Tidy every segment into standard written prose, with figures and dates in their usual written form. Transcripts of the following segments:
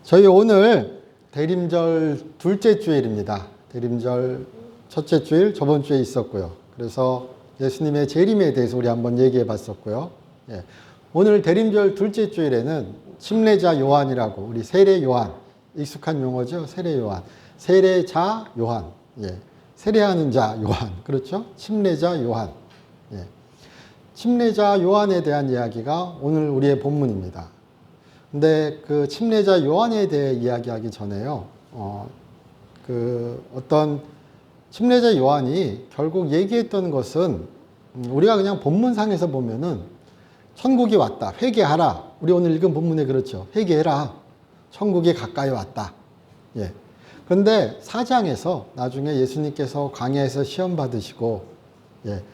저희 오늘 대림절 둘째 주일입니다. 대림절 첫째 주일 저번 주에 있었고요. 그래서 예수님의 재림에 대해서 우리 한번 얘기해 봤었고요. 예. 오늘 대림절 둘째 주일에는 침례자 요한이라고, 우리 세례 요한, 익숙한 용어죠. 세례 요한, 세례자 요한, 예. 세례하는 자 요한, 그렇죠? 침례자 요한. 예. 침례자 요한에 대한 이야기가 오늘 우리의 본문입니다. 근데 그 침례자 요한에 대해 이야기하기 전에요. 어떤 침례자 요한이 결국 얘기했던 것은 우리가 그냥 본문상에서 보면은 천국이 왔다, 회개하라. 우리 오늘 읽은 본문에 그렇죠. 회개해라. 천국이 가까이 왔다. 예. 그런데 4장에서 나중에 예수님께서 광야에서 시험 받으시고, 예.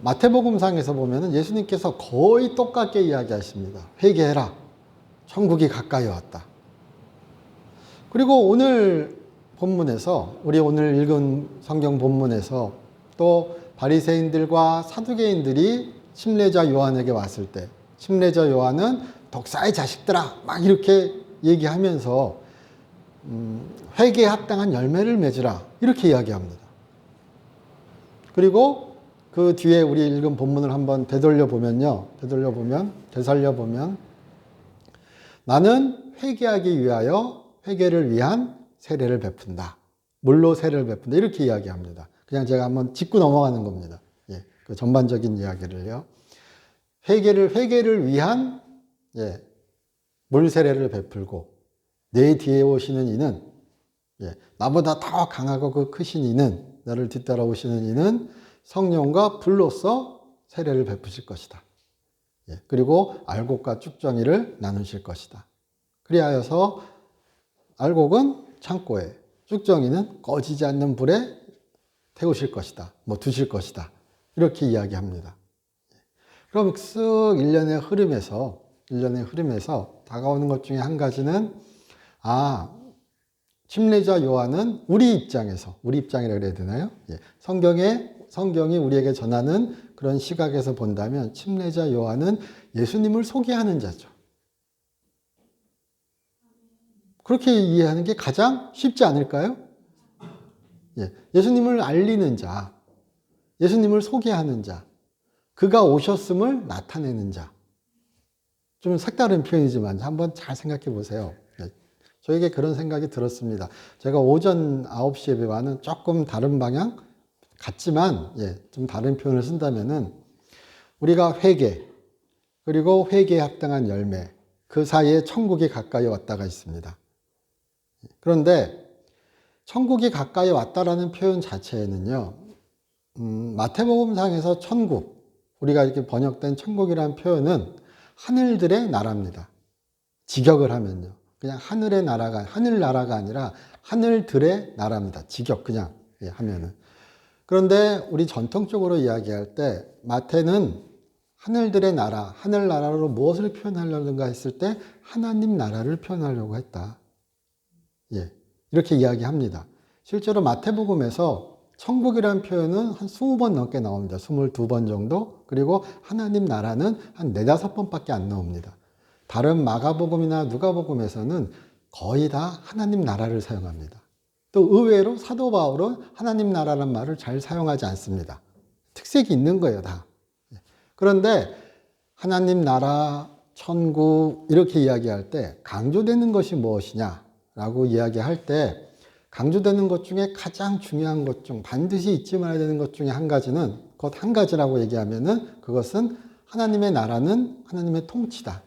마태복음상에서 보면은 예수님께서 거의 똑같게 이야기하십니다. 회개해라. 천국이 가까이 왔다. 그리고 오늘 본문에서, 우리 오늘 읽은 성경 본문에서 또 바리새인들과 사두개인들이 침례자 요한에게 왔을 때, 침례자 요한은 독사의 자식들아 막 이렇게 얘기하면서 회개에 합당한 열매를 맺으라 이렇게 이야기합니다. 그리고 그 뒤에 우리 읽은 본문을 한번 되살려 보면 나는 회개하기 위하여 회개를 위한 세례를 베푼다. 물로 세례를 베푼다. 이렇게 이야기합니다. 그냥 제가 한번 짚고 넘어가는 겁니다. 예, 그 전반적인 이야기를요. 회개를 위한, 예, 물 세례를 베풀고, 내 뒤에 오시는 이는, 예, 나보다 더 강하고 그 크신 이는, 나를 뒤따라 오시는 이는 성령과 불로써 세례를 베푸실 것이다. 예, 그리고 알곡과 쭉정이를 나누실 것이다. 그리하여서 알곡은 창고에, 쭉정이는 꺼지지 않는 불에 태우실 것이다. 두실 것이다. 이렇게 이야기합니다. 그럼 쓱 일련의 흐름에서 다가오는 것 중에 한 가지는, 침례자 요한은 우리 입장이라 그래야 되나요? 예, 성경이 우리에게 전하는 그런 시각에서 본다면 침례자 요한은 예수님을 소개하는 자죠. 그렇게 이해하는 게 가장 쉽지 않을까요? 예, 예수님을 알리는 자, 예수님을 소개하는 자, 그가 오셨음을 나타내는 자. 좀 색다른 표현이지만 한번 잘 생각해 보세요. 예, 저에게 그런 생각이 들었습니다. 제가 오전 9시 예배와는 조금 다른 방향 같지만, 예, 좀 다른 표현을 쓴다면은 우리가 회개, 그리고 회개에 합당한 열매, 그 사이에 천국이 가까이 왔다가 있습니다. 그런데 천국이 가까이 왔다라는 표현 자체에는요, 마태복음상에서 천국, 우리가 이렇게 번역된 천국이라는 표현은 하늘들의 나라입니다. 직역을 하면요. 그냥 하늘 나라가 아니라 하늘들의 나라입니다. 직역 그냥, 예, 하면은. 그런데 우리 전통적으로 이야기할 때 마태는 하늘들의 나라, 하늘나라로 무엇을 표현하려는가 했을 때 하나님 나라를 표현하려고 했다. 예, 이렇게 이야기합니다. 실제로 마태복음에서 천국이라는 표현은 한 20번 넘게 나옵니다. 22번 정도. 그리고 하나님 나라는 한 4, 5번밖에 안 나옵니다. 다른 마가복음이나 누가복음에서는 거의 다 하나님 나라를 사용합니다. 또 의외로 사도 바울은 하나님 나라라는 말을 잘 사용하지 않습니다. 특색이 있는 거예요, 다. 그런데 하나님 나라, 천국 이렇게 이야기할 때 강조되는 것이 무엇이냐라고 이야기할 때 강조되는 것 중에 가장 중요한 것 중 반드시 잊지 말아야 되는 것 중에 한 가지는, 곧 한 가지라고 얘기하면은 그것은 하나님의 나라는 하나님의 통치다.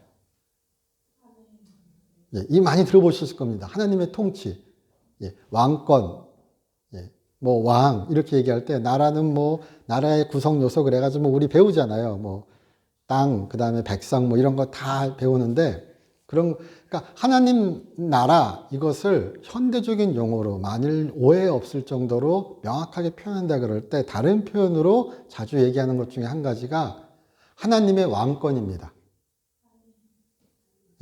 예, 이 많이 들어보셨을 겁니다. 하나님의 통치. 예, 왕권, 예, 왕, 이렇게 얘기할 때, 나라는 나라의 구성 요소, 그래가지고 우리 배우잖아요. 땅, 그 다음에 백성, 이런 거 다 배우는데, 그러니까 하나님 나라, 이것을 현대적인 용어로 만일 오해 없을 정도로 명확하게 표현한다 그럴 때, 다른 표현으로 자주 얘기하는 것 중에 한 가지가 하나님의 왕권입니다.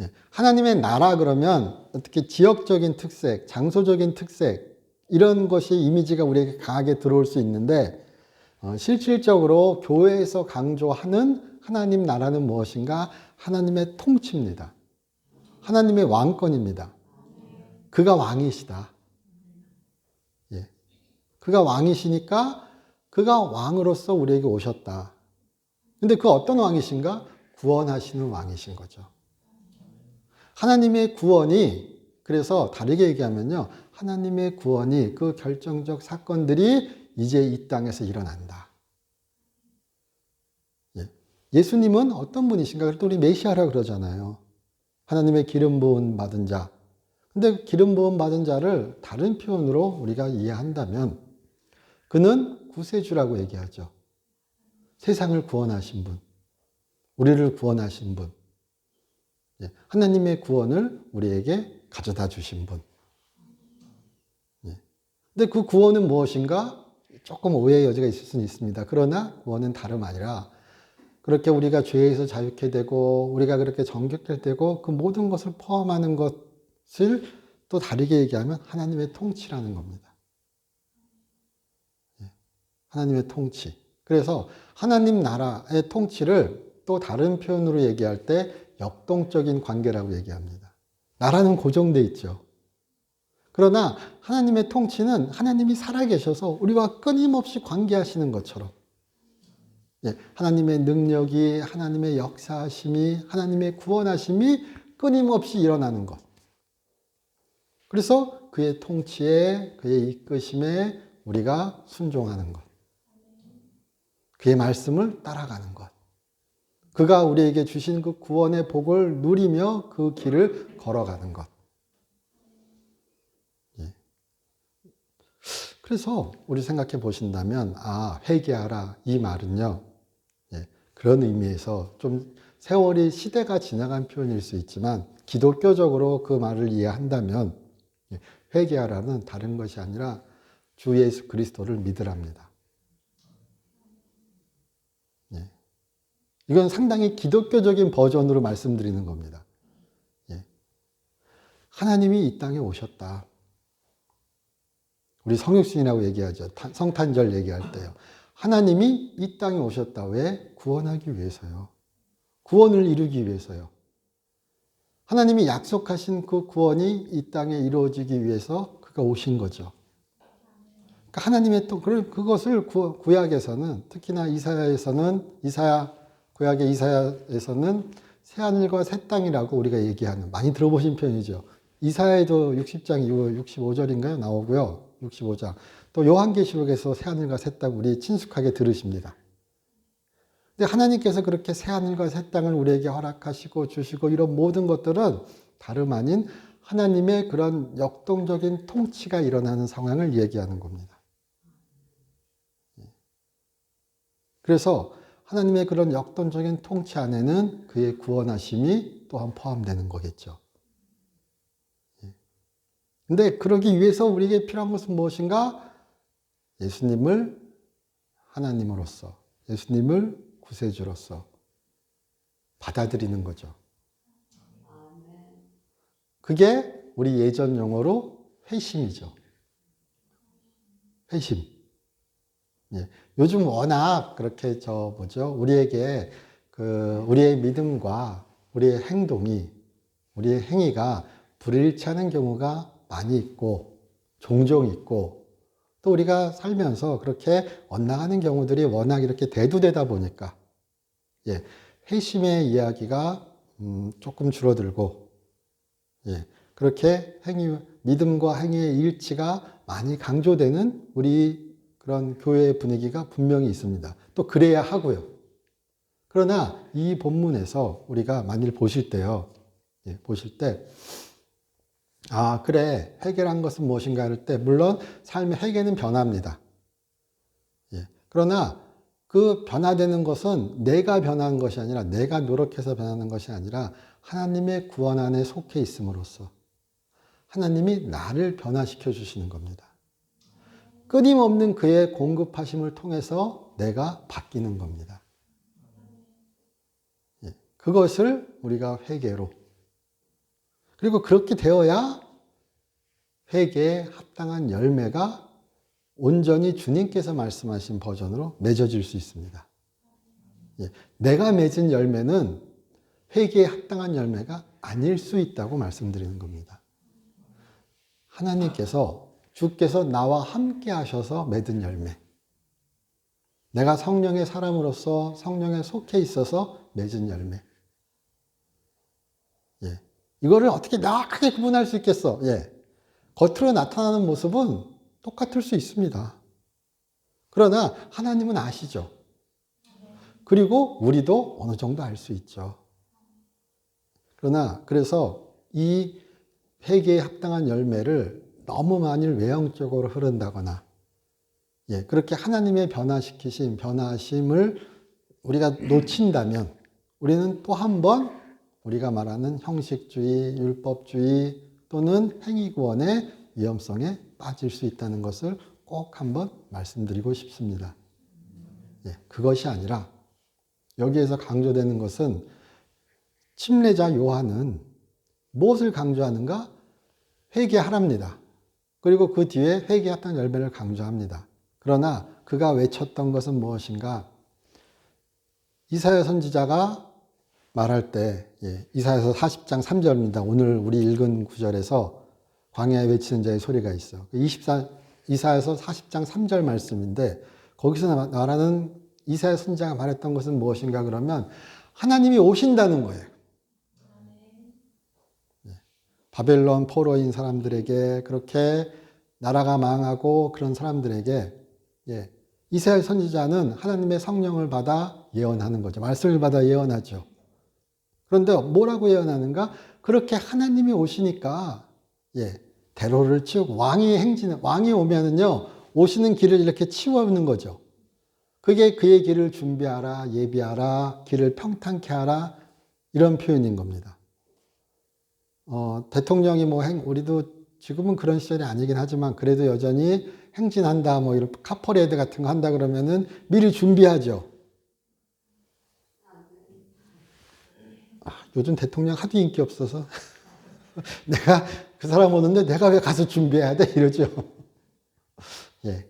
예, 하나님의 나라 그러면 어떻게 지역적인 특색, 장소적인 특색 이런 것이 이미지가 우리에게 강하게 들어올 수 있는데 실질적으로 교회에서 강조하는 하나님 나라는 무엇인가? 하나님의 통치입니다. 하나님의 왕권입니다. 그가 왕이시다. 예. 그가 왕이시니까 그가 왕으로서 우리에게 오셨다. 근데 그 어떤 왕이신가? 구원하시는 왕이신 거죠. 하나님의 구원이, 그래서 다르게 얘기하면요, 하나님의 구원이, 그 결정적 사건들이 이제 이 땅에서 일어난다. 예. 예수님은 어떤 분이신가? 그래도 우리 메시아라 그러잖아요. 하나님의 기름 부음 받은 자. 근데 기름 부음 받은 자를 다른 표현으로 우리가 이해한다면 그는 구세주라고 얘기하죠. 세상을 구원하신 분, 우리를 구원하신 분, 하나님의 구원을 우리에게 가져다 주신 분. 근데 그 구원은 무엇인가? 조금 오해의 여지가 있을 수는 있습니다. 그러나 구원은 다름 아니라 그렇게 우리가 죄에서 자유케 되고 우리가 그렇게 정결케 되고 그 모든 것을 포함하는 것을 또 다르게 얘기하면 하나님의 통치라는 겁니다. 하나님의 통치. 그래서 하나님 나라의 통치를 또 다른 표현으로 얘기할 때 역동적인 관계라고 얘기합니다. 나라는 고정돼 있죠. 그러나 하나님의 통치는 하나님이 살아계셔서 우리와 끊임없이 관계하시는 것처럼, 하나님의 능력이, 하나님의 역사하심이, 하나님의 구원하심이 끊임없이 일어나는 것. 그래서 그의 통치에, 그의 이끄심에 우리가 순종하는 것. 그의 말씀을 따라가는 것. 그가 우리에게 주신 그 구원의 복을 누리며 그 길을 걸어가는 것. 그래서 우리 생각해 보신다면, 회개하라, 이 말은요, 그런 의미에서 좀 세월이 시대가 지나간 표현일 수 있지만 기독교적으로 그 말을 이해한다면 회개하라는 다른 것이 아니라 주 예수 그리스도를 믿으랍니다. 이건 상당히 기독교적인 버전으로 말씀드리는 겁니다. 하나님이 이 땅에 오셨다. 우리 성육신이라고 얘기하죠. 성탄절 얘기할 때요. 하나님이 이 땅에 오셨다. 왜? 구원하기 위해서요. 구원을 이루기 위해서요. 하나님이 약속하신 그 구원이 이 땅에 이루어지기 위해서 그가 오신 거죠. 그러니까 하나님의 또 그것을 구약에서는, 특히나 구약의 이사야에서는 새하늘과 새 땅이라고 우리가 얘기하는, 많이 들어보신 표현이죠. 이사야에도 60장 65절인가요? 나오고요. 65장. 또 요한계시록에서 새하늘과 새 땅 우리 친숙하게 들으십니다. 근데 하나님께서 그렇게 새하늘과 새 땅을 우리에게 허락하시고 주시고 이런 모든 것들은 다름 아닌 하나님의 그런 역동적인 통치가 일어나는 상황을 얘기하는 겁니다. 그래서 하나님의 그런 역동적인 통치 안에는 그의 구원하심이 또한 포함되는 거겠죠. 근데 그러기 위해서 우리에게 필요한 것은 무엇인가? 예수님을 하나님으로서, 예수님을 구세주로서 받아들이는 거죠. 그게 우리 예전 용어로 회심이죠. 회심. 요즘 워낙 그렇게 우리에게 우리의 믿음과 우리의 행동이, 우리의 행위가 불일치하는 경우가 많이 있고, 종종 있고, 또 우리가 살면서 그렇게 엇나가는 경우들이 워낙 이렇게 대두되다 보니까, 회심의 이야기가 조금 줄어들고, 그렇게 믿음과 행위의 일치가 많이 강조되는 우리 그런 교회의 분위기가 분명히 있습니다. 또 그래야 하고요. 그러나 이 본문에서 우리가 만일 보실 때요, 그래, 회개란 것은 무엇인가 할 때, 물론 삶의 회개는 변합니다. 그러나 그 변화되는 것은 내가 변한 것이 아니라, 내가 노력해서 변하는 것이 아니라 하나님의 구원 안에 속해 있음으로써 하나님이 나를 변화시켜 주시는 겁니다. 끊임없는 그의 공급하심을 통해서 내가 바뀌는 겁니다. 그것을 우리가 회개로, 그리고 그렇게 되어야 회개에 합당한 열매가 온전히 주님께서 말씀하신 버전으로 맺어질 수 있습니다. 내가 맺은 열매는 회개에 합당한 열매가 아닐 수 있다고 말씀드리는 겁니다. 주께서 나와 함께 하셔서 맺은 열매. 내가 성령의 사람으로서 성령에 속해 있어서 맺은 열매. 예. 이거를 어떻게 명확하게 구분할 수 있겠어? 예. 겉으로 나타나는 모습은 똑같을 수 있습니다. 그러나 하나님은 아시죠. 그리고 우리도 어느 정도 알 수 있죠. 그래서 이 회개에 합당한 열매를 너무 만일 외형적으로 흐른다거나, 예, 그렇게 하나님의 변화심을 우리가 놓친다면 우리는 또 한 번 우리가 말하는 형식주의, 율법주의 또는 행위구원의 위험성에 빠질 수 있다는 것을 꼭 한번 말씀드리고 싶습니다. 예, 그것이 아니라 여기에서 강조되는 것은 침례자 요한은 무엇을 강조하는가? 회개하랍니다. 그리고 그 뒤에 회개했던 열매를 강조합니다. 그러나 그가 외쳤던 것은 무엇인가? 이사야 선지자가 말할 때, 예, 이사야서 40장 3절입니다. 오늘 우리 읽은 구절에서 광야에 외치는 자의 소리가 있어. 이사야서 40장 3절 말씀인데 거기서 말하는 이사야 선지자가 말했던 것은 무엇인가 그러면 하나님이 오신다는 거예요. 바벨론 포로인 사람들에게, 그렇게 나라가 망하고 그런 사람들에게, 예, 이사야 선지자는 하나님의 성령을 받아 예언하는 거죠. 말씀을 받아 예언하죠. 그런데 뭐라고 예언하는가? 그렇게 하나님이 오시니까, 예, 대로를 치우고 왕이 오면은요, 오시는 길을 이렇게 치워오는 거죠. 그게 그의 길을 준비하라, 예비하라, 길을 평탄케 하라, 이런 표현인 겁니다. 대통령이 우리도 지금은 그런 시절이 아니긴 하지만 그래도 여전히 행진한다, 이런 카퍼레이드 같은 거 한다 그러면은 미리 준비하죠. 요즘 대통령 하도 인기 없어서 내가 그 사람 오는데 내가 왜 가서 준비해야 돼? 이러죠. 예.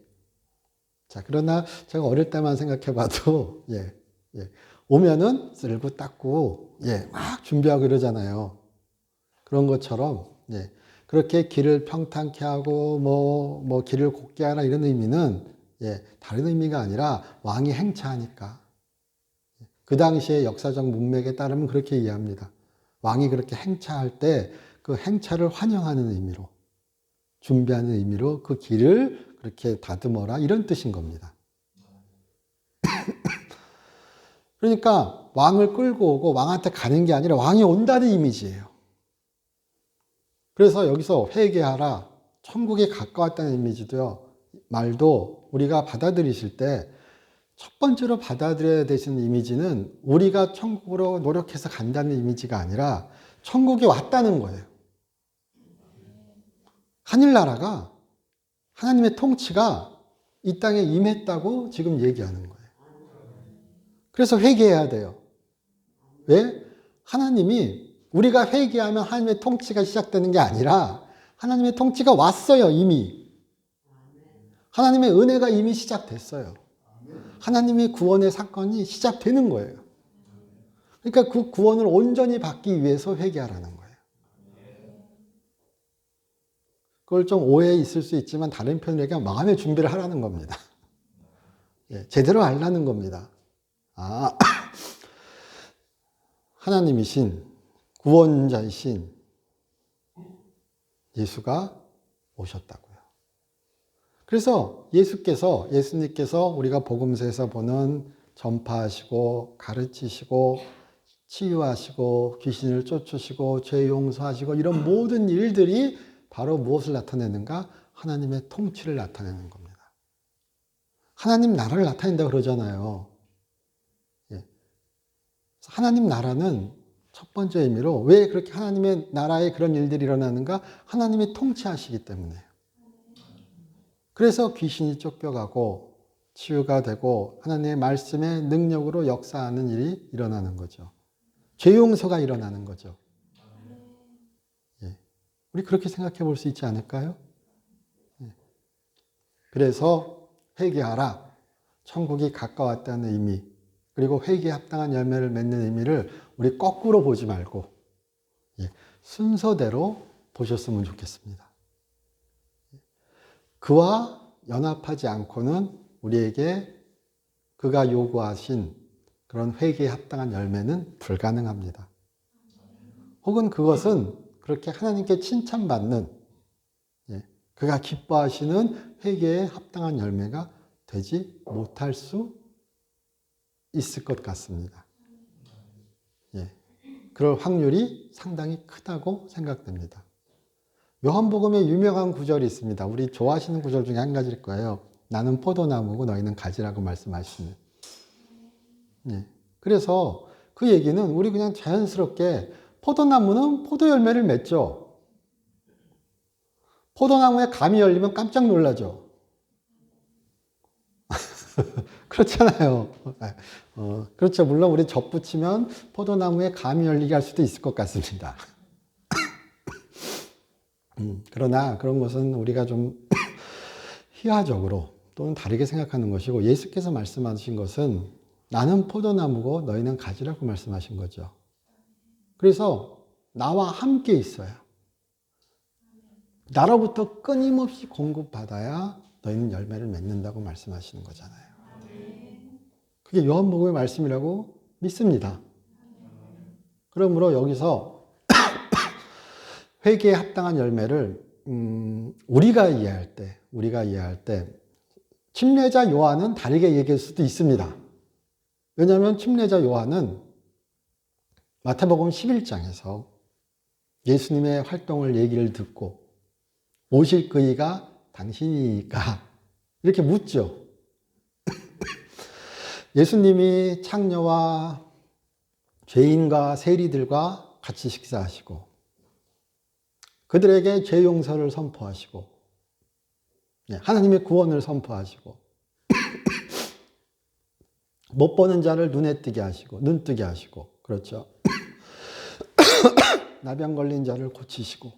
자, 그러나 제가 어릴 때만 생각해 봐도, 예, 예. 오면은 쓸고 닦고, 예, 막 준비하고 이러잖아요. 그런 것처럼, 예. 그렇게 길을 평탄케 하고, 길을 곱게 하라 이런 의미는, 예, 다른 의미가 아니라 왕이 행차하니까. 그 당시의 역사적 문맥에 따르면 그렇게 이해합니다. 왕이 그렇게 행차할 때 그 행차를 환영하는 의미로, 준비하는 의미로 그 길을 그렇게 다듬어라 이런 뜻인 겁니다. 그러니까 왕을 끌고 오고 왕한테 가는 게 아니라 왕이 온다는 이미지예요. 그래서 여기서 회개하라, 천국에 가까웠다는 이미지도요, 말도 우리가 받아들이실 때 첫 번째로 받아들여야 되시는 이미지는 우리가 천국으로 노력해서 간다는 이미지가 아니라 천국이 왔다는 거예요. 하늘나라가, 하나님의 통치가 이 땅에 임했다고 지금 얘기하는 거예요. 그래서 회개해야 돼요. 왜? 하나님이, 우리가 회개하면 하나님의 통치가 시작되는 게 아니라 하나님의 통치가 왔어요, 이미. 하나님의 은혜가 이미 시작됐어요. 하나님의 구원의 사건이 시작되는 거예요. 그러니까 그 구원을 온전히 받기 위해서 회개하라는 거예요. 그걸 좀 오해 있을 수 있지만 다른 표현으로 얘기하면 마음의 준비를 하라는 겁니다. 예, 제대로 알라는 겁니다. 하나님이신, 구원자이신 예수가 오셨다고요. 그래서 예수님께서 우리가 복음서에서 보는 전파하시고 가르치시고 치유하시고 귀신을 쫓으시고 죄 용서하시고 이런 모든 일들이 바로 무엇을 나타내는가? 하나님의 통치를 나타내는 겁니다. 하나님 나라를 나타낸다고 그러잖아요. 예. 하나님 나라는 첫 번째 의미로 왜 그렇게 하나님의 나라에 그런 일들이 일어나는가? 하나님이 통치하시기 때문에요. 그래서 귀신이 쫓겨가고 치유가 되고 하나님의 말씀의 능력으로 역사하는 일이 일어나는 거죠. 죄 용서가 일어나는 거죠. 예. 우리 그렇게 생각해 볼 수 있지 않을까요? 예. 그래서 회개하라. 천국이 가까웠다는 의미, 그리고 회개에 합당한 열매를 맺는 의미를 우리 거꾸로 보지 말고, 예, 순서대로 보셨으면 좋겠습니다. 그와 연합하지 않고는 우리에게 그가 요구하신 그런 회개에 합당한 열매는 불가능합니다. 혹은 그것은 그렇게 하나님께 칭찬받는, 그가 기뻐하시는 회개에 합당한 열매가 되지 못할 수 있을 것 같습니다. 그럴 확률이 상당히 크다고 생각됩니다. 요한복음에 유명한 구절이 있습니다. 우리 좋아하시는 구절 중에 한 가지일 거예요. 나는 포도나무고 너희는 가지라고 말씀하시는. 그래서 그 얘기는 우리 그냥 자연스럽게 포도나무는 포도 열매를 맺죠. 포도나무에 감이 열리면 깜짝 놀라죠. 그렇잖아요. 그렇죠. 물론 우리 접붙이면 포도나무에 감이 열리게 할 수도 있을 것 같습니다. 그러나 그런 것은 우리가 좀 희화적으로 또는 다르게 생각하는 것이고, 예수께서 말씀하신 것은 나는 포도나무고 너희는 가지라고 말씀하신 거죠. 그래서 나와 함께 있어야, 나로부터 끊임없이 공급받아야 너희는 열매를 맺는다고 말씀하시는 거잖아요. 그게 요한복음의 말씀이라고 믿습니다. 그러므로 여기서 회개에 합당한 열매를 우리가 이해할 때 침례자 요한은 다르게 얘기할 수도 있습니다. 왜냐하면 침례자 요한은 마태복음 11장에서 예수님의 활동을 얘기를 듣고 오실 그이가 당신이니까 이렇게 묻죠. 예수님이 창녀와 죄인과 세리들과 같이 식사하시고 그들에게 죄 용서를 선포하시고 하나님의 구원을 선포하시고 못 보는 자를 눈에 뜨게 하시고 눈 뜨게 하시고, 그렇죠. 나병 걸린 자를 고치시고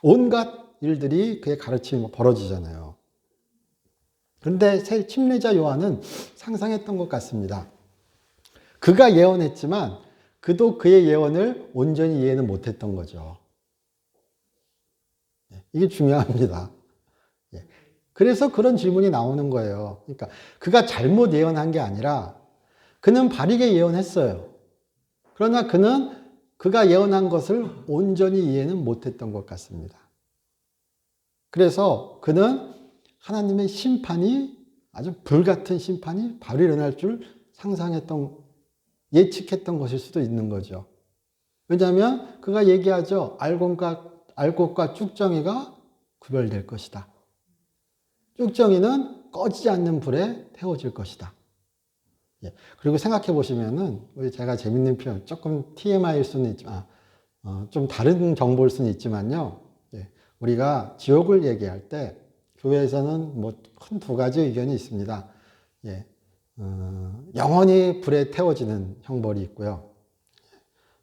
온갖 일들이 그의 가르침이 벌어지잖아요. 그런데 새 침례자 요한은 상상했던 것 같습니다. 그가 예언했지만 그도 그의 예언을 온전히 이해는 못했던 거죠. 이게 중요합니다. 그래서 그런 질문이 나오는 거예요. 그러니까 그가 잘못 예언한 게 아니라 그는 바르게 예언했어요. 그러나 그가 예언한 것을 온전히 이해는 못했던 것 같습니다. 그래서 그는 하나님의 심판이, 아주 불같은 심판이 바로 일어날 줄 예측했던 것일 수도 있는 거죠. 왜냐하면 그가 얘기하죠. 알곡과 쭉정이가 구별될 것이다. 쭉정이는 꺼지지 않는 불에 태워질 것이다. 그리고 생각해 보시면은, 제가 재밌는 표현, 조금 TMI일 수는 있지만, 좀 다른 정보일 수는 있지만요. 우리가 지옥을 얘기할 때, 교회에서는 뭐 큰 두 가지 의견이 있습니다. 영원히 불에 태워지는 형벌이 있고요.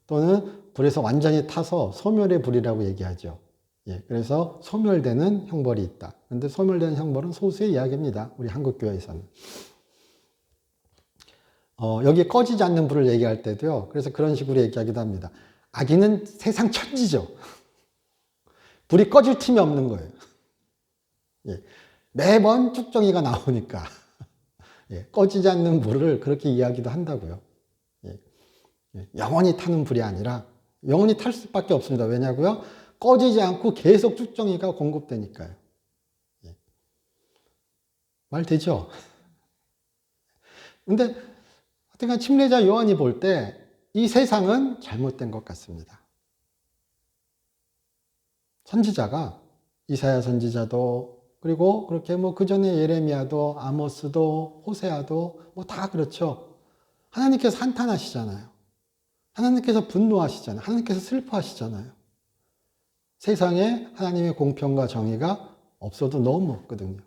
또는 불에서 완전히 타서 소멸의 불이라고 얘기하죠. 그래서 소멸되는 형벌이 있다. 그런데 소멸되는 형벌은 소수의 이야기입니다. 우리 한국교회에서는. 여기 꺼지지 않는 불을 얘기할 때도요. 그래서 그런 식으로 얘기하기도 합니다. 악인은 세상 천지죠. 불이 꺼질 틈이 없는 거예요. 매번 쭉정이가 나오니까. 꺼지지 않는 불을 그렇게 이야기도 한다고요. 영원히 타는 불이 아니라 영원히 탈 수밖에 없습니다. 왜냐고요? 꺼지지 않고 계속 쭉정이가 공급되니까요. 말 되죠? 근데 하여튼 침례자 요한이 볼 때 이 세상은 잘못된 것 같습니다. 선지자가 이사야 선지자도, 그리고 그렇게 뭐 그 전에 예레미야도, 아모스도, 호세아도 뭐 다 그렇죠. 하나님께서 한탄하시잖아요. 하나님께서 분노하시잖아요. 하나님께서 슬퍼하시잖아요. 세상에 하나님의 공평과 정의가 없어도 너무 없거든요.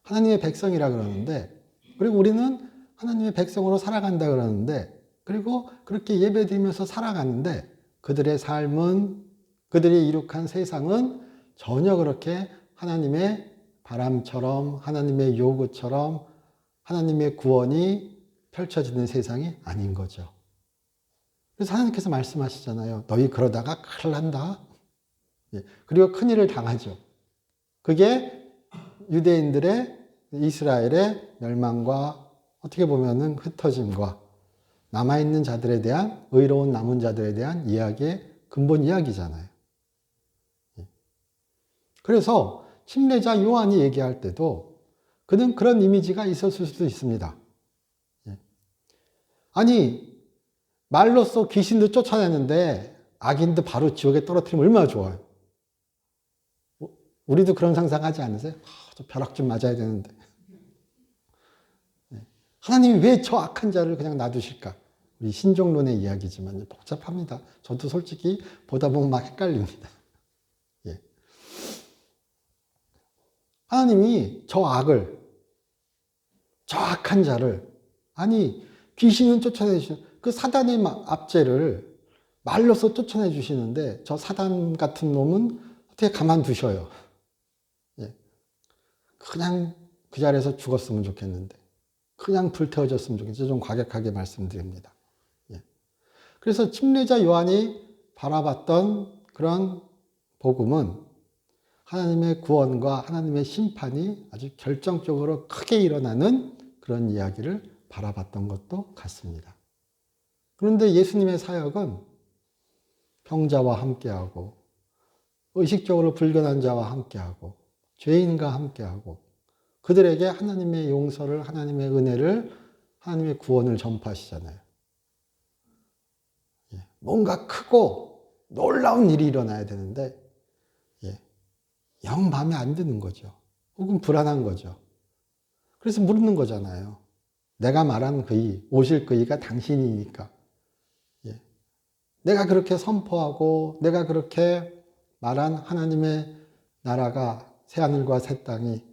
하나님의 백성이라 그러는데, 그리고 우리는 하나님의 백성으로 살아간다 그러는데, 그리고 그렇게 예배드리면서 살아가는데 그들의 삶은, 그들이 이룩한 세상은 전혀 그렇게 하나님의 바람처럼, 하나님의 요구처럼 하나님의 구원이 펼쳐지는 세상이 아닌 거죠. 그래서 하나님께서 말씀하시잖아요. 너희 그러다가 큰일 난다. 그리고 큰일을 당하죠. 그게 유대인들의 이스라엘의 멸망과 어떻게 보면은 흩어짐과 남아있는 자들에 대한 의로운 남은 자들에 대한 이야기의 근본 이야기잖아요. 그래서 침례자 요한이 얘기할 때도 그는 그런 이미지가 있었을 수도 있습니다. 아니, 말로써 귀신도 쫓아내는데 악인도 바로 지옥에 떨어뜨리면 얼마나 좋아요. 우리도 그런 상상하지 않으세요? 저 벼락 좀 맞아야 되는데. 하나님이 왜 저 악한 자를 그냥 놔두실까? 우리 신종론의 이야기지만 복잡합니다. 저도 솔직히 보다 보면 막 헷갈립니다. 예. 하나님이 저 악을, 저 악한 자를, 아니 귀신은 쫓아내 주시는 그 사단의 압제를 말로써 쫓아내 주시는데 저 사단 같은 놈은 어떻게 가만두셔요? 예. 그냥 그 자리에서 죽었으면 좋겠는데, 그냥 불태워졌으면 좋겠는데, 좀 과격하게 말씀드립니다. 예. 그래서 침례자 요한이 바라봤던 그런 복음은 하나님의 구원과 하나님의 심판이 아주 결정적으로 크게 일어나는 그런 이야기를 바라봤던 것도 같습니다. 그런데 예수님의 사역은 병자와 함께하고 의식적으로 불견한 자와 함께하고 죄인과 함께하고 그들에게 하나님의 용서를, 하나님의 은혜를, 하나님의 구원을 전파하시잖아요. 뭔가 크고 놀라운 일이 일어나야 되는데 영 마음에 안 드는 거죠. 혹은 불안한 거죠. 그래서 묻는 거잖아요. 내가 말한 그이, 오실 그이가 당신이니까. 내가 그렇게 선포하고 내가 그렇게 말한 하나님의 나라가 새하늘과 새 땅이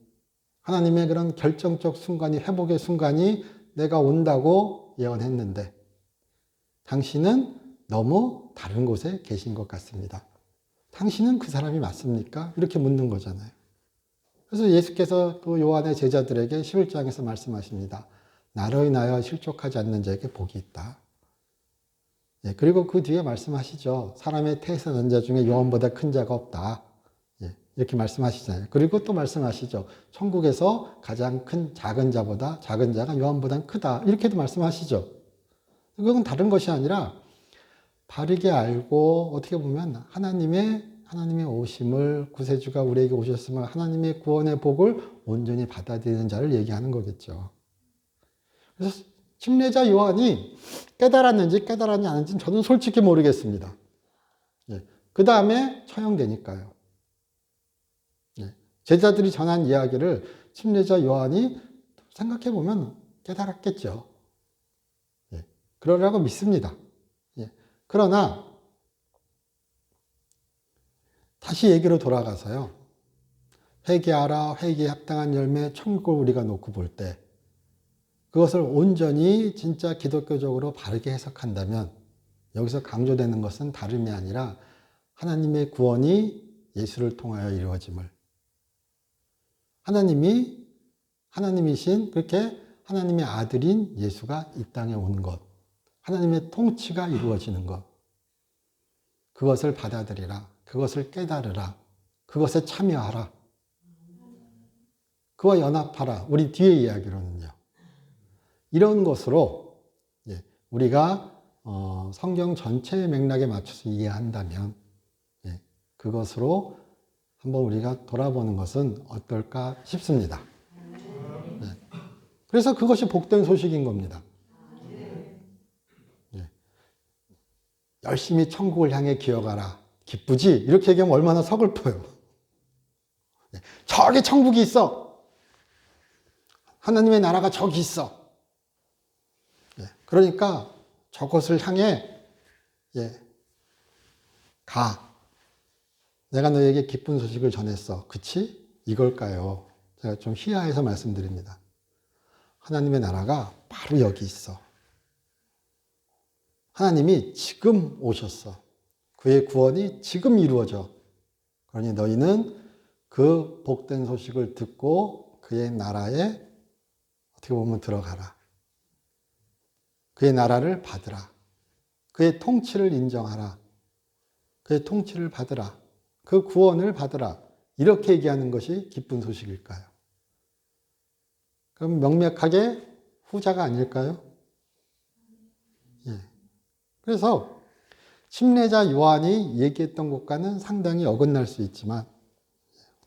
하나님의 그런 결정적 순간이, 회복의 순간이 내가 온다고 예언했는데 당신은 너무 다른 곳에 계신 것 같습니다. 당신은 그 사람이 맞습니까? 이렇게 묻는 거잖아요. 그래서 예수께서 또 요한의 제자들에게 11장에서 말씀하십니다. 나로 인하여 실족하지 않는 자에게 복이 있다. 그리고 그 뒤에 말씀하시죠. 사람의 태에서 난 자 중에 요한보다 큰 자가 없다. 이렇게 말씀하시잖아요. 그리고 또 말씀하시죠. 천국에서 가장 큰 작은 자보다 작은 자가 요한보다 크다. 이렇게도 말씀하시죠. 그건 다른 것이 아니라 바르게 알고 어떻게 보면 하나님의 오심을, 구세주가 우리에게 오셨음을, 하나님의 구원의 복을 온전히 받아들이는 자를 얘기하는 거겠죠. 그래서 침례자 요한이 깨달았는지 깨달았지 않은지는 저는 솔직히 모르겠습니다. 그 다음에 처형되니까요. 제자들이 전한 이야기를 침례자 요한이 생각해보면 깨달았겠죠. 그러라고 믿습니다. 그러나 다시 얘기로 돌아가서요. 회개하라, 회개에 합당한 열매, 천국을 우리가 놓고 볼 때 그것을 온전히 진짜 기독교적으로 바르게 해석한다면 여기서 강조되는 것은 다름이 아니라 하나님의 구원이 예수를 통하여 이루어짐을, 하나님이신 그렇게 하나님의 아들인 예수가 이 땅에 온 것, 하나님의 통치가 이루어지는 것, 그것을 받아들이라, 그것을 깨달으라, 그것에 참여하라, 그와 연합하라. 우리 뒤에 이야기로는요. 이런 것으로 우리가 성경 전체의 맥락에 맞춰서 이해한다면 그것으로 한번 우리가 돌아보는 것은 어떨까 싶습니다. 그래서 그것이 복된 소식인 겁니다. 열심히 천국을 향해 기어가라. 기쁘지? 이렇게 얘기하면 얼마나 서글퍼요. 저기 천국이 있어. 하나님의 나라가 저기 있어. 그러니까 저곳을 향해 가. 내가 너에게 기쁜 소식을 전했어. 그치? 이걸까요? 제가 좀 희화해서 말씀드립니다. 하나님의 나라가 바로 여기 있어. 하나님이 지금 오셨어. 그의 구원이 지금 이루어져. 그러니 너희는 그 복된 소식을 듣고 그의 나라에 어떻게 보면 들어가라. 그의 나라를 받으라. 그의 통치를 인정하라. 그의 통치를 받으라. 그 구원을 받으라. 이렇게 얘기하는 것이 기쁜 소식일까요? 그럼 명백하게 후자가 아닐까요? 예. 그래서 침례자 요한이 얘기했던 것과는 상당히 어긋날 수 있지만,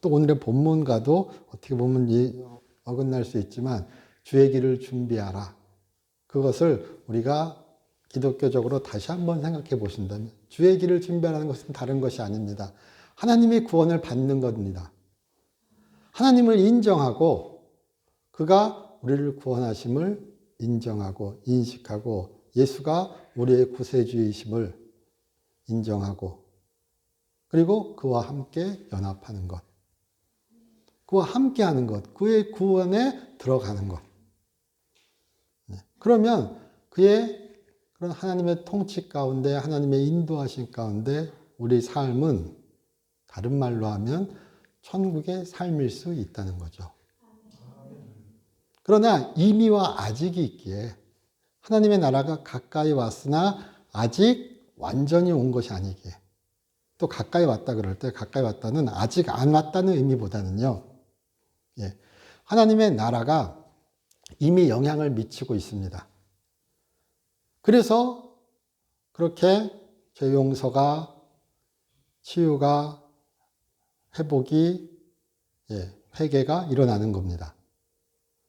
또 오늘의 본문과도 어떻게 보면 어긋날 수 있지만, 주의 길을 준비하라. 그것을 우리가 기독교적으로 다시 한번 생각해 보신다면, 주의 길을 준비하라는 것은 다른 것이 아닙니다. 하나님의 구원을 받는 겁니다. 하나님을 인정하고 그가 우리를 구원하심을 인정하고 인식하고 예수가 우리의 구세주이심을 인정하고 그리고 그와 함께 연합하는 것, 그와 함께하는 것, 그의 구원에 들어가는 것. 그러면 그의 그런 하나님의 통치 가운데, 하나님의 인도하심 가운데 우리 삶은 다른 말로 하면 천국의 삶일 수 있다는 거죠. 그러나 이미와 아직이 있기에 하나님의 나라가 가까이 왔으나 아직 완전히 온 것이 아니기에, 또 가까이 왔다 그럴 때 가까이 왔다는 아직 안 왔다는 의미보다는요, 하나님의 나라가 이미 영향을 미치고 있습니다. 그래서 그렇게 죄 용서가, 치유가, 회복이, 회개가 일어나는 겁니다.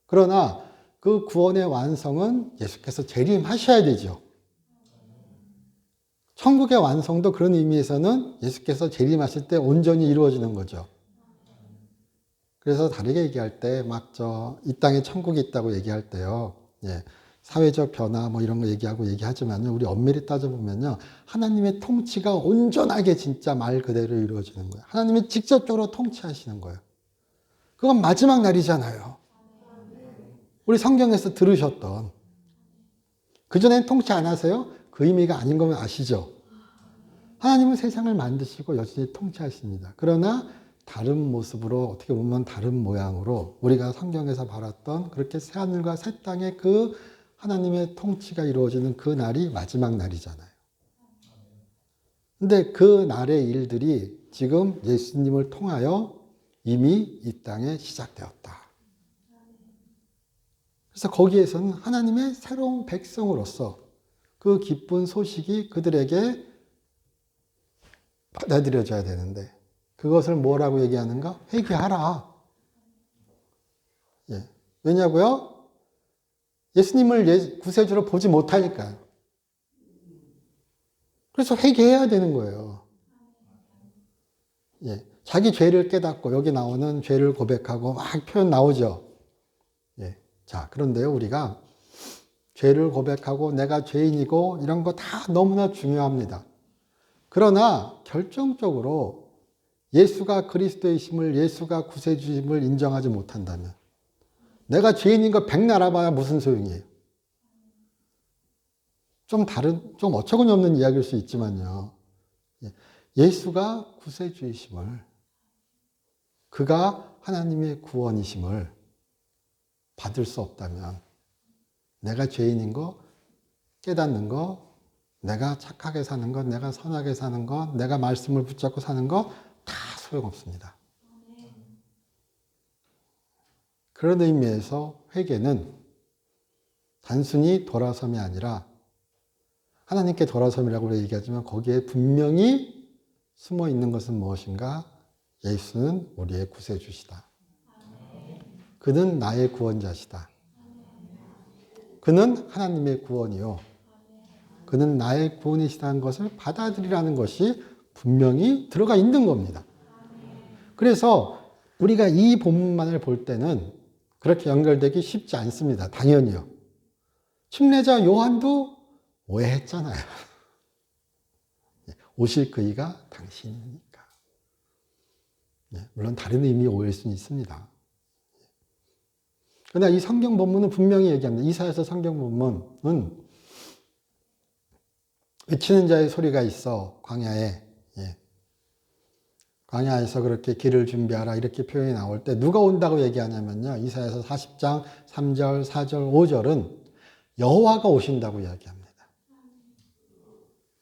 그러나 그 구원의 완성은 예수께서 재림하셔야 되죠. 천국의 완성도 그런 의미에서는 예수께서 재림하실 때 온전히 이루어지는 거죠. 그래서 다르게 얘기할 때 막 이 땅에 천국이 있다고 얘기할 때요. 사회적 변화 뭐 이런 거 얘기하지만요. 우리 엄밀히 따져보면요. 하나님의 통치가 온전하게 진짜 말 그대로 이루어지는 거예요. 하나님이 직접적으로 통치하시는 거예요. 그건 마지막 날이잖아요. 우리 성경에서 들으셨던. 그전엔 통치 안 하세요? 그 의미가 아닌 거면 아시죠? 하나님은 세상을 만드시고 여전히 통치하십니다. 그러나 다른 모습으로, 어떻게 보면 다른 모양으로 우리가 성경에서 바랐던 그렇게 새하늘과 새 땅의 그 하나님의 통치가 이루어지는 그 날이 마지막 날이잖아요. 근데 그 날의 일들이 지금 예수님을 통하여 이미 이 땅에 시작되었다. 그래서 거기에서는 하나님의 새로운 백성으로서 그 기쁜 소식이 그들에게 받아들여져야 되는데, 그것을 뭐라고 얘기하는가? 회개하라. 왜냐고요? 예수님을 구세주로 보지 못하니까요. 그래서 회개해야 되는 거예요. 자기 죄를 깨닫고, 여기 나오는 죄를 고백하고 막 표현 나오죠. 자, 그런데요, 우리가 죄를 고백하고 내가 죄인이고 이런 거 다 너무나 중요합니다. 그러나 결정적으로 예수가 그리스도이심을, 예수가 구세주임을 인정하지 못한다면 내가 죄인인 거 백날 알아봐야 무슨 소용이에요. 좀 어처구니 없는 이야기일 수 있지만요. 예수가 구세주이심을, 그가 하나님의 구원이심을 받을 수 없다면 내가 죄인인 거 깨닫는 거, 내가 착하게 사는 것, 내가 선하게 사는 것, 내가 말씀을 붙잡고 사는 것 다 소용없습니다. 그런 의미에서 회개는 단순히 돌아섬이 아니라, 하나님께 돌아섬이라고 얘기하지만 거기에 분명히 숨어 있는 것은 무엇인가? 예수는 우리의 구세주시다. 그는 나의 구원자시다. 그는 하나님의 구원이요. 그는 나의 구원이시다는 것을 받아들이라는 것이 분명히 들어가 있는 겁니다. 그래서 우리가 이 본문만을 볼 때는 그렇게 연결되기 쉽지 않습니다. 당연히요. 침례자 요한도 오해했잖아요. 오실 그이가 당신이니까. 물론 다른 의미의 오해일 수는 있습니다. 그러나 이 성경 본문은 분명히 얘기합니다. 이사야서 성경 본문은 외치는 자의 소리가 있어, 광야에. 광야에서 그렇게 길을 준비하라 이렇게 표현이 나올 때 누가 온다고 얘기하냐면요. 이사야서 40장 3절, 4절, 5절은 여호와가 오신다고 이야기합니다.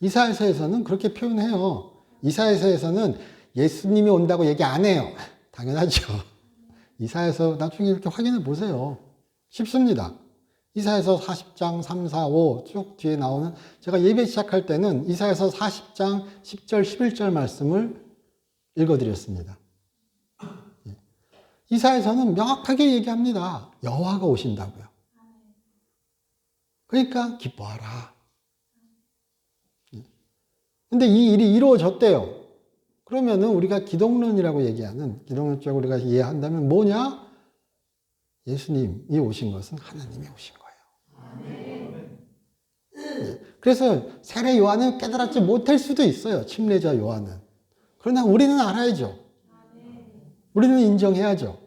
이사야서에서는 그렇게 표현해요. 이사야서에서는 예수님이 온다고 얘기 안 해요. 당연하죠. 이사야서 나중에 이렇게 확인해 보세요. 쉽습니다. 이사야서 40장 3, 4, 5 쭉 뒤에 나오는, 제가 예배 시작할 때는 이사야서 40장 10절, 11절 말씀을 읽어드렸습니다. 이사야서는 명확하게 얘기합니다. 여호와가 오신다고요. 그러니까 기뻐하라. 근데 이 일이 이루어졌대요. 그러면은 우리가 기독론이라고 얘기하는, 기독론적으로 우리가 이해한다면 뭐냐? 예수님이 오신 것은 하나님이 오신 거예요. 그래서 세례 요한은 깨달았지 못할 수도 있어요. 침례자 요한은. 그러나 우리는 알아야죠. 우리는 인정해야죠.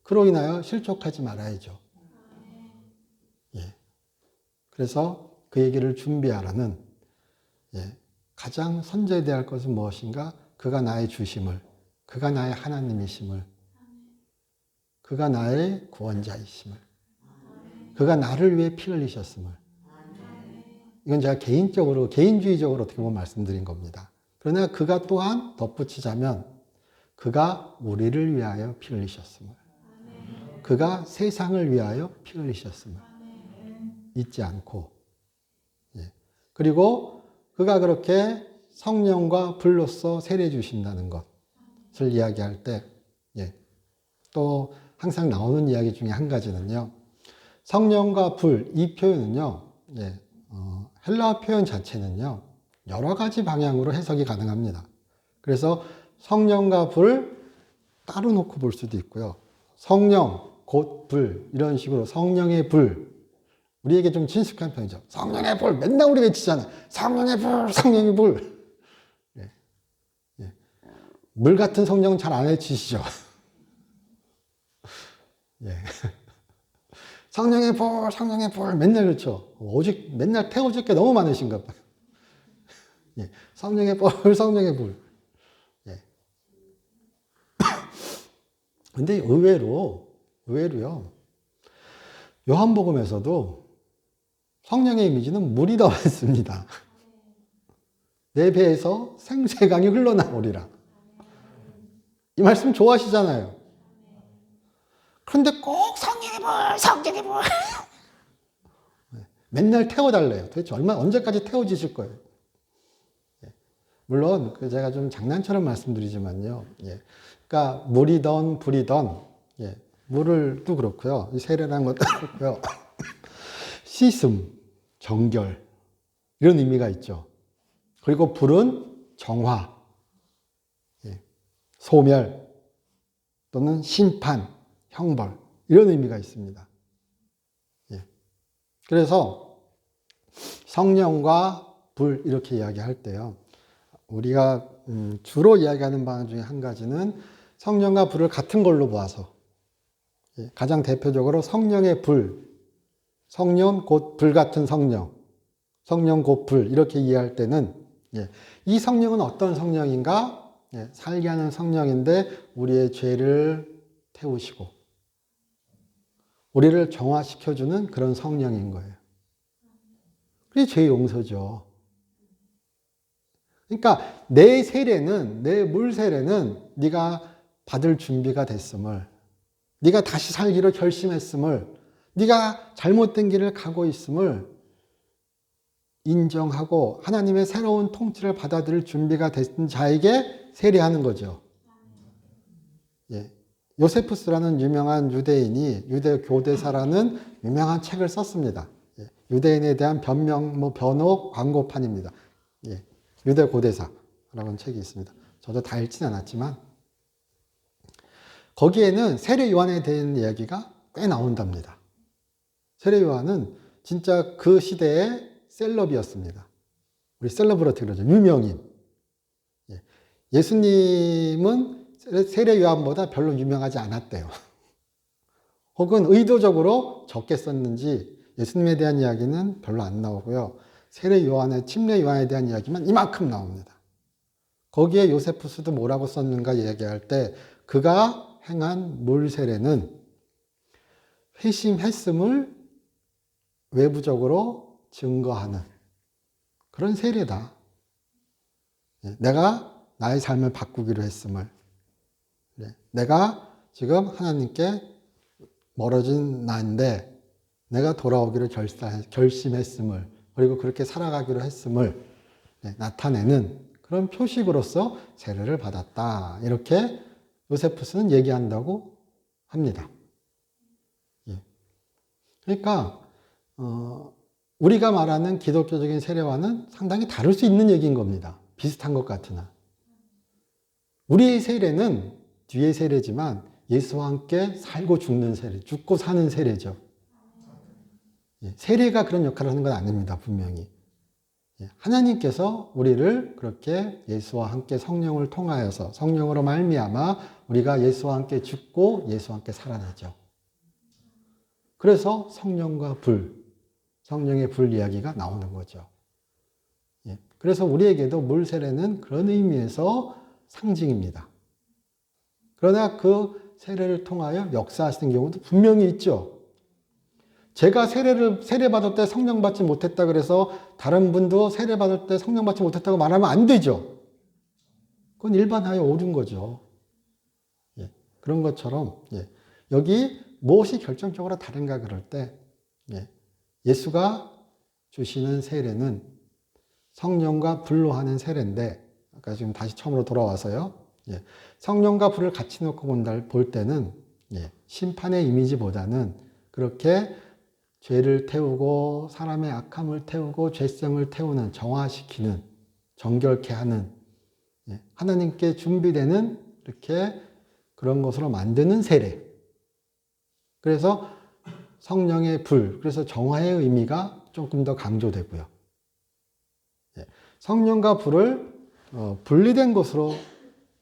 그로 인하여 실족하지 말아야죠. 그래서 그 얘기를 준비하라는, 가장 선제돼야 할 것은 무엇인가? 그가 나의 주심을, 그가 나의 하나님이심을, 그가 나의 구원자이심을, 그가 나를 위해 피 흘리셨음을. 이건 제가 개인주의적으로 어떻게 보면 말씀드린 겁니다. 그러나 그가 또한 덧붙이자면 그가 우리를 위하여 피 흘리셨음을, 그가 세상을 위하여 피 흘리셨음을 잊지 않고, 그리고 그가 그렇게 성령과 불로써 세례 주신다는 것을 이야기할 때, 또 항상 나오는 이야기 중에 한 가지는요, 성령과 불, 이 표현은요, 헬라어 표현 자체는요, 여러 가지 방향으로 해석이 가능합니다. 그래서 성령과 불 따로 놓고 볼 수도 있고요. 성령, 곧 불, 이런 식으로 성령의 불, 우리에게 좀 친숙한 표현이죠. 성령의 불, 맨날 우리 외치잖아요. 성령의 불, 성령의 불. 물 같은 성령은 잘 안 외치시죠. 성령의 불, 성령의 불, 맨날 그렇죠. 오직 맨날 태워줄 게 너무 많으신가 봐요. 성령의 불, 성령의 불. 근데 의외로요, 요한복음에서도 성령의 이미지는 물이 더 많습니다. 내 배에서 생수강이 흘러나오리라. 이 말씀 좋아하시잖아요. 그런데 꼭 성령의 불, 성령의 불. 맨날 태워달래요. 도대체 언제까지 태워주실 거예요? 물론 제가 좀 장난처럼 말씀드리지만요. 그러니까 물이던 불이던, 물을도 그렇고요. 세례라는 것도 그렇고요. 씻음, 정결, 이런 의미가 있죠. 그리고 불은 정화, 소멸, 또는 심판, 형벌, 이런 의미가 있습니다. 그래서 성령과 불 이렇게 이야기할 때요, 우리가 주로 이야기하는 방안 중에 한 가지는 성령과 불을 같은 걸로 보아서, 가장 대표적으로 성령의 불, 성령 곧 불 같은 성령, 성령 곧 불, 이렇게 이해할 때는, 이 성령은 어떤 성령인가? 살게 하는 성령인데 우리의 죄를 태우시고 우리를 정화시켜주는 그런 성령인 거예요. 그게 죄 용서죠. 그러니까 내 세례는, 내 물 세례는 네가 받을 준비가 됐음을, 네가 다시 살기로 결심했음을, 네가 잘못된 길을 가고 있음을 인정하고 하나님의 새로운 통치를 받아들일 준비가 된 자에게 세례하는 거죠. 요세푸스라는 유명한 유대인이 유대 교대사라는 유명한 책을 썼습니다. 유대인에 대한 변명, 변호 광고판입니다. 유대 고대사라는 책이 있습니다. 저도 다 읽진 않았지만 거기에는 세례 요한에 대한 이야기가 꽤 나온답니다. 세례 요한은 진짜 그 시대의 셀럽이었습니다. 우리 셀러브러티 그러죠. 유명인. 예수님은 세례 요한보다 별로 유명하지 않았대요. 혹은 의도적으로 적게 썼는지 예수님에 대한 이야기는 별로 안 나오고요. 세례 요한의, 침례 요한에 대한 이야기만 이만큼 나옵니다. 거기에 요세푸스도 뭐라고 썼는가 이야기할 때 그가 행한 물 세례는 회심했음을 외부적으로 증거하는 그런 세례다. 내가 나의 삶을 바꾸기로 했음을. 내가 지금 하나님께 멀어진 나인데 내가 돌아오기로 결심했음을, 그리고 그렇게 살아가기로 했음을 나타내는 그런 표식으로서 세례를 받았다. 이렇게 요세푸스는 얘기한다고 합니다. 그러니까 우리가 말하는 기독교적인 세례와는 상당히 다를 수 있는 얘기인 겁니다. 비슷한 것 같으나. 우리의 세례는 뒤의 세례지만 예수와 함께 살고 죽는 세례, 죽고 사는 세례죠. 세례가 그런 역할을 하는 건 아닙니다. 분명히. 하나님께서 우리를 그렇게 예수와 함께 성령을 통하여서, 성령으로 말미암아 우리가 예수와 함께 죽고 예수와 함께 살아나죠. 그래서 성령과 불, 성령의 불 이야기가 나오는 거죠. 그래서 우리에게도 물 세례는 그런 의미에서 상징입니다. 그러나 그 세례를 통하여 역사하시는 경우도 분명히 있죠. 제가 세례 받을 때 성령 받지 못했다 그래서 다른 분도 세례 받을 때 성령 받지 못했다고 말하면 안 되죠. 그건 일반화에 옳은 거죠. 그런 것처럼 여기 무엇이 결정적으로 다른가 그럴 때 예수가 주시는 세례는 성령과 불로 하는 세례인데, 아까 지금 다시 처음으로 돌아와서요. 성령과 불을 같이 놓고 볼 때는 심판의 이미지보다는 그렇게 죄를 태우고 사람의 악함을 태우고 죄성을 태우는, 정화시키는, 정결케 하는, 하나님께 준비되는 이렇게 그런 것으로 만드는 세례. 그래서 성령의 불, 그래서 정화의 의미가 조금 더 강조되고요. 성령과 불을 분리된 것으로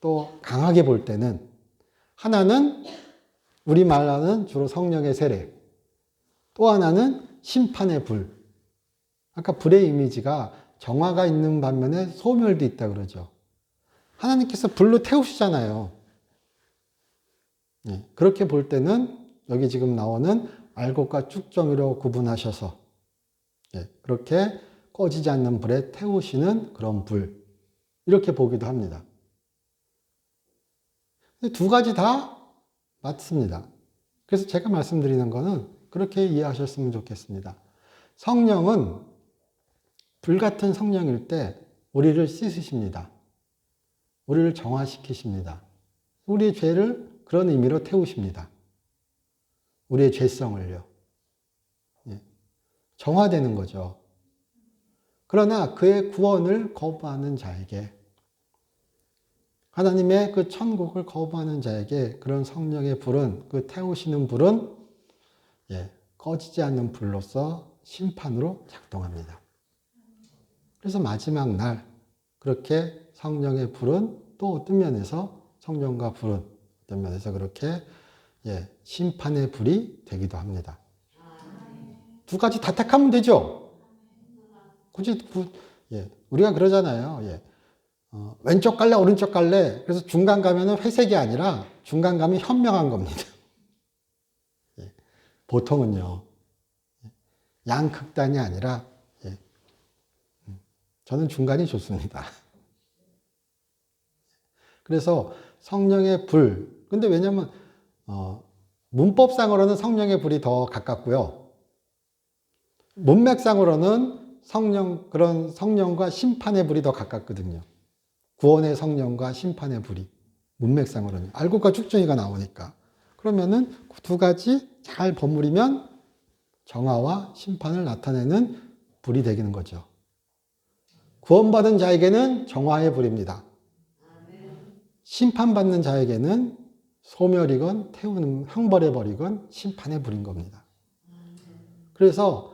또 강하게 볼 때는 하나는 우리 말하는 주로 성령의 세례, 또 하나는 심판의 불. 아까 불의 이미지가 정화가 있는 반면에 소멸도 있다 그러죠. 하나님께서 불로 태우시잖아요. 그렇게 볼 때는 여기 지금 나오는 알곡과 쭉정이로 구분하셔서 그렇게 꺼지지 않는 불에 태우시는 그런 불, 이렇게 보기도 합니다. 두 가지 다 맞습니다. 그래서 제가 말씀드리는 거는 그렇게 이해하셨으면 좋겠습니다. 성령은 불같은 성령일 때 우리를 씻으십니다. 우리를 정화시키십니다. 우리의 죄를 그런 의미로 태우십니다. 우리의 죄성을요. 정화되는 거죠. 그러나 그의 구원을 거부하는 자에게, 하나님의 그 천국을 거부하는 자에게 그런 성령의 불은, 그 태우시는 불은 꺼지지 않는 불로서 심판으로 작동합니다. 그래서 마지막 날 그렇게 성령의 불은 또 어떤 면에서, 성령과 불은 어떤 면에서 그렇게 심판의 불이 되기도 합니다. 두 가지 다 택하면 되죠. 굳이 우리가 그러잖아요. 왼쪽 갈래 오른쪽 갈래. 그래서 중간 가면은 회색이 아니라 중간 가면 현명한 겁니다. 보통은요. 양극단이 아니라 저는 중간이 좋습니다. 그래서 성령의 불. 근데 왜냐면 문법상으로는 성령의 불이 더 가깝고요. 문맥상으로는 그런 성령과 심판의 불이 더 가깝거든요. 구원의 성령과 심판의 불이. 문맥상으로는. 알곡과 쭉정이가 나오니까. 그러면은 두 가지 잘 버무리면 정화와 심판을 나타내는 불이 되는 거죠. 구원받은 자에게는 정화의 불입니다. 심판받는 자에게는 소멸이건 태우는, 형벌해버리건 심판의 불인 겁니다. 그래서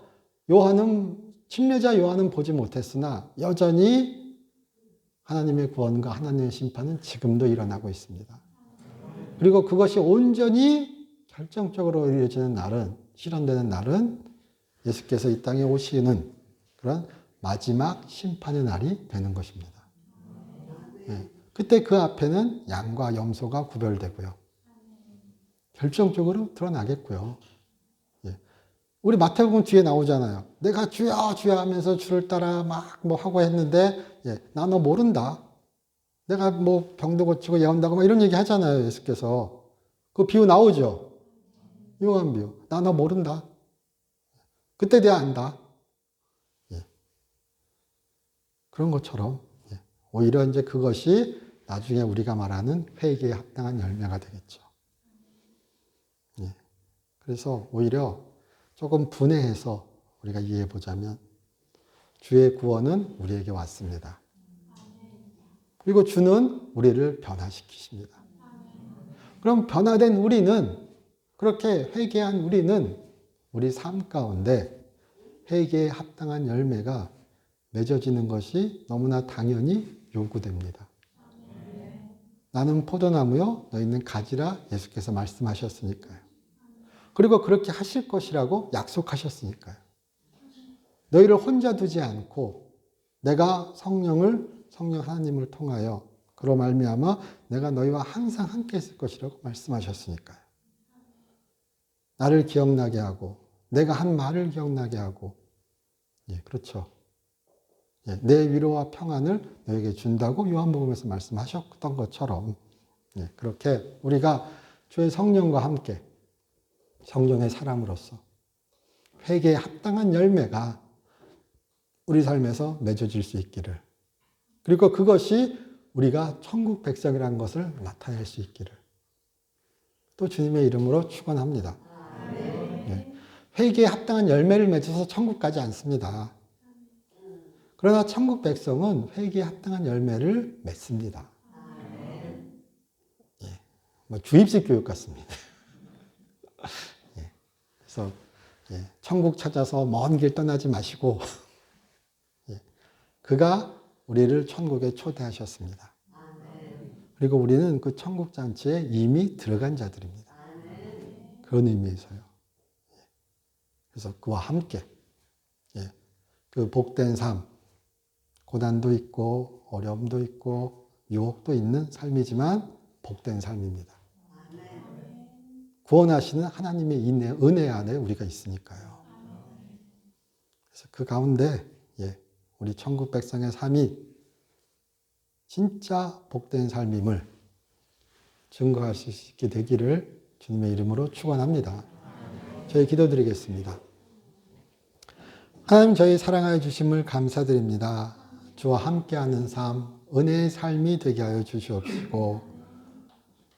침례자 요한은 보지 못했으나 여전히 하나님의 구원과 하나님의 심판은 지금도 일어나고 있습니다. 그리고 그것이 온전히 결정적으로 이루어지는 날은, 실현되는 날은 예수께서 이 땅에 오시는 그런 마지막 심판의 날이 되는 것입니다. 그때 그 앞에는 양과 염소가 구별되고요. 결정적으로 드러나겠고요. 우리 마태복음 뒤에 나오잖아요. 내가 주야 주야 하면서 주를 따라 막 뭐 하고 했는데 나 너 모른다. 내가 뭐 병도 고치고 예언다고 막 이런 얘기 하잖아요. 예수께서. 그 비유 나오죠. 유명한 비유. 나 모른다. 그때 돼야 안다. 예. 그런 것처럼 예. 오히려 이제 그것이 나중에 우리가 말하는 회개에 합당한 열매가 되겠죠. 예. 그래서 오히려 조금 분해해서 우리가 이해해 보자면 주의 구원은 우리에게 왔습니다. 그리고 주는 우리를 변화시키십니다. 그럼 변화된 우리는, 그렇게 회개한 우리는 우리 삶 가운데 회개에 합당한 열매가 맺어지는 것이 너무나 당연히 요구됩니다. 나는 포도나무요, 너희는 가지라 예수께서 말씀하셨으니까요. 그리고 그렇게 하실 것이라고 약속하셨으니까요. 너희를 혼자 두지 않고 내가 성령 하나님을 통하여 그로 말미암아 내가 너희와 항상 함께 있을 것이라고 말씀하셨으니까요. 나를 기억나게 하고 내가 한 말을 기억나게 하고 예, 그렇죠. 예, 내 위로와 평안을 너에게 준다고 요한복음에서 말씀하셨던 것처럼 예, 그렇게 우리가 주의 성령과 함께 성령의 사람으로서 회개에 합당한 열매가 우리 삶에서 맺어질 수 있기를, 그리고 그것이 우리가 천국 백성이라는 것을 나타낼 수 있기를 또 주님의 이름으로 축원합니다. 예, 회개에 합당한 열매를 맺어서 천국 가지 않습니다. 그러나 천국 백성은 회개에 합당한 열매를 맺습니다. 예, 뭐 주입식 교육 같습니다. 예, 그래서 예, 천국 찾아서 먼 길 떠나지 마시고 예, 그가 우리를 천국에 초대하셨습니다. 그리고 우리는 그 천국 잔치에 이미 들어간 자들입니다. 그런 의미에서요. 예, 그래서 그와 함께 예, 그 복된 삶, 고난도 있고 어려움도 있고 유혹도 있는 삶이지만 복된 삶입니다. 구원하시는 하나님의 은혜 안에 우리가 있으니까요. 그래서 그 가운데 예, 우리 천국 백성의 삶이 진짜 복된 삶임을 증거할 수 있게 되기를 주님의 이름으로 축원합니다. 저희 기도드리겠습니다. 하나님, 저희 사랑하여 주심을 감사드립니다. 주와 함께하는 삶, 은혜의 삶이 되게 하여 주시옵시고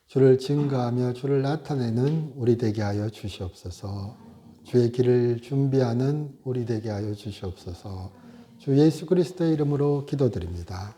주를 증거하며 주를 나타내는 우리 되게 하여 주시옵소서. 주의 길을 준비하는 우리 되게 하여 주시옵소서. 주 예수 그리스도의 이름으로 기도드립니다.